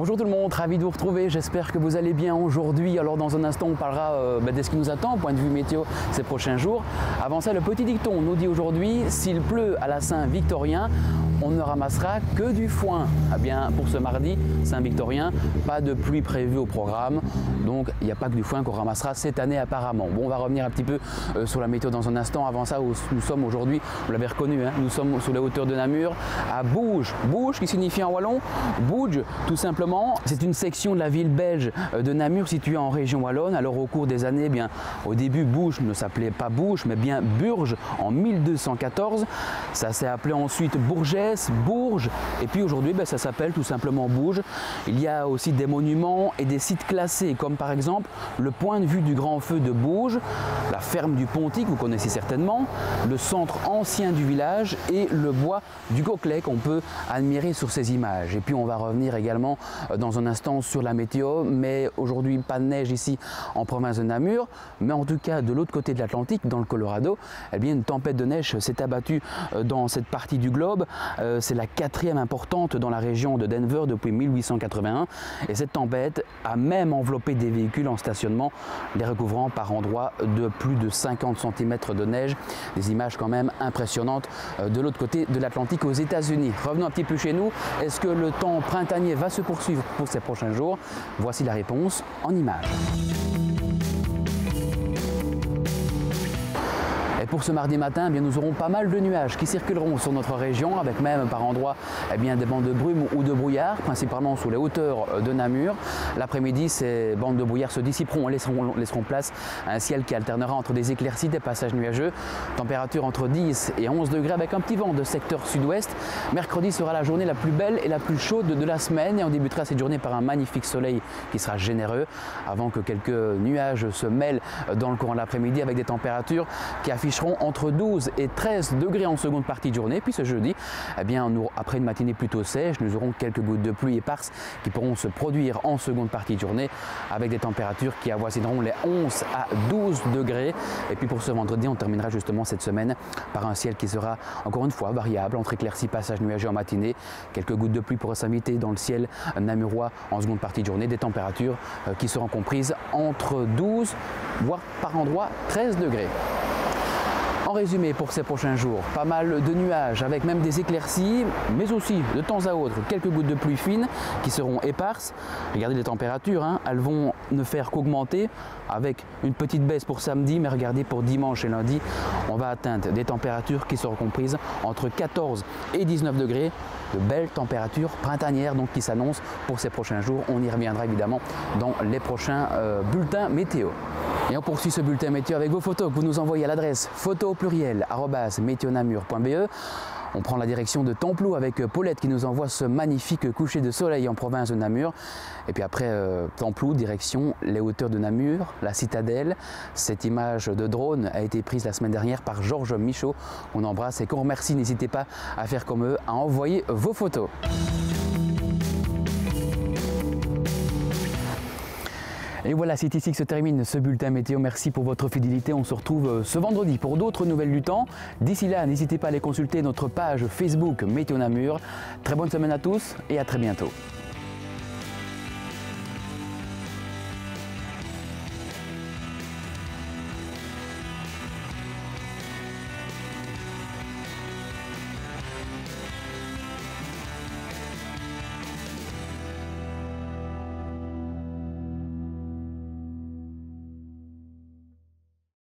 Bonjour tout le monde, ravi de vous retrouver, j'espère que vous allez bien aujourd'hui. Alors dans un instant on parlera de ce qui nous attend, point de vue météo ces prochains jours. Avant ça, le petit dicton nous dit aujourd'hui, s'il pleut à la Saint-Victorien, on ne ramassera que du foin. Eh bien pour ce mardi Saint-Victorien, pas de pluie prévue au programme, donc il n'y a pas que du foin qu'on ramassera cette année apparemment. Bon, on va revenir un petit peu sur la météo dans un instant. Avant ça, nous sommes aujourd'hui, vous l'avez reconnu, nous sommes sur les hauteurs de Namur, à Bouge. Bouge qui signifie en wallon, Bouge tout simplement. C'est une section de la ville belge de Namur située en région wallonne. Alors au cours des années, au début Bouge ne s'appelait pas Bouge mais bien Burge en 1214. Ça s'est appelé ensuite Bourgès, Bourges et puis aujourd'hui ça s'appelle tout simplement Bouge. Il y a aussi des monuments et des sites classés comme par exemple le point de vue du Grand Feu de Bouge, la ferme du Pontic, vous connaissez certainement, le centre ancien du village et le bois du Coquelet qu'on peut admirer sur ces images. Et puis on va revenir également dans un instant sur la météo, mais aujourd'hui pas de neige ici en province de Namur, mais en tout cas de l'autre côté de l'Atlantique, dans le Colorado, une tempête de neige s'est abattue dans cette partie du globe. C'est la 4e importante dans la région de Denver depuis 1881 et cette tempête a même enveloppé des véhicules en stationnement, les recouvrant par endroits de plus de 50 cm de neige. Des images quand même impressionnantes de l'autre côté de l'Atlantique aux États-Unis. Revenons un petit peu chez nous. Est-ce que le temps printanier va se poursuivre pour ces prochains jours? Voici la réponse en images. Et pour ce mardi matin, nous aurons pas mal de nuages qui circuleront sur notre région, avec même par endroits des bandes de brume ou de brouillard, principalement sous les hauteurs de Namur. L'après-midi, ces bandes de brouillard se dissiperont et laisseront place à un ciel qui alternera entre des éclaircies, des passages nuageux. Température entre 10 et 11 degrés avec un petit vent de secteur sud-ouest. Mercredi sera la journée la plus belle et la plus chaude de la semaine et on débutera cette journée par un magnifique soleil qui sera généreux avant que quelques nuages se mêlent dans le courant de l'après-midi avec des températures qui affichent entre 12 et 13 degrés en seconde partie de journée. Puis ce jeudi, après une matinée plutôt sèche, nous aurons quelques gouttes de pluie éparses qui pourront se produire en seconde partie de journée avec des températures qui avoisineront les 11 à 12 degrés. Et puis pour ce vendredi, on terminera justement cette semaine par un ciel qui sera encore une fois variable entre éclaircies, passages nuageux en matinée. Quelques gouttes de pluie pourraient s'inviter dans le ciel namurois en seconde partie de journée. Des températures qui seront comprises entre 12 voire par endroit 13 degrés. En résumé pour ces prochains jours, pas mal de nuages avec même des éclaircies, mais aussi de temps à autre quelques gouttes de pluie fines qui seront éparses. Regardez les températures, elles vont ne faire qu'augmenter avec une petite baisse pour samedi, mais regardez pour dimanche et lundi, on va atteindre des températures qui seront comprises entre 14 et 19 degrés. De belles températures printanières donc qui s'annoncent pour ces prochains jours. On y reviendra évidemment dans les prochains bulletins météo. Et on poursuit ce bulletin météo avec vos photos que vous nous envoyez à l'adresse photo@meteonamur.be. On prend la direction de Temploux avec Paulette qui nous envoie ce magnifique coucher de soleil en province de Namur. Et puis après Temploux, direction les hauteurs de Namur, la citadelle. Cette image de drone a été prise la semaine dernière par Georges Michaud. On embrasse et qu'on remercie. N'hésitez pas à faire comme eux, à envoyer vos photos. Et voilà, c'est ici que se termine ce bulletin météo. Merci pour votre fidélité. On se retrouve ce vendredi pour d'autres nouvelles du temps. D'ici là, n'hésitez pas à aller consulter notre page Facebook Météo Namur. Très bonne semaine à tous et à très bientôt.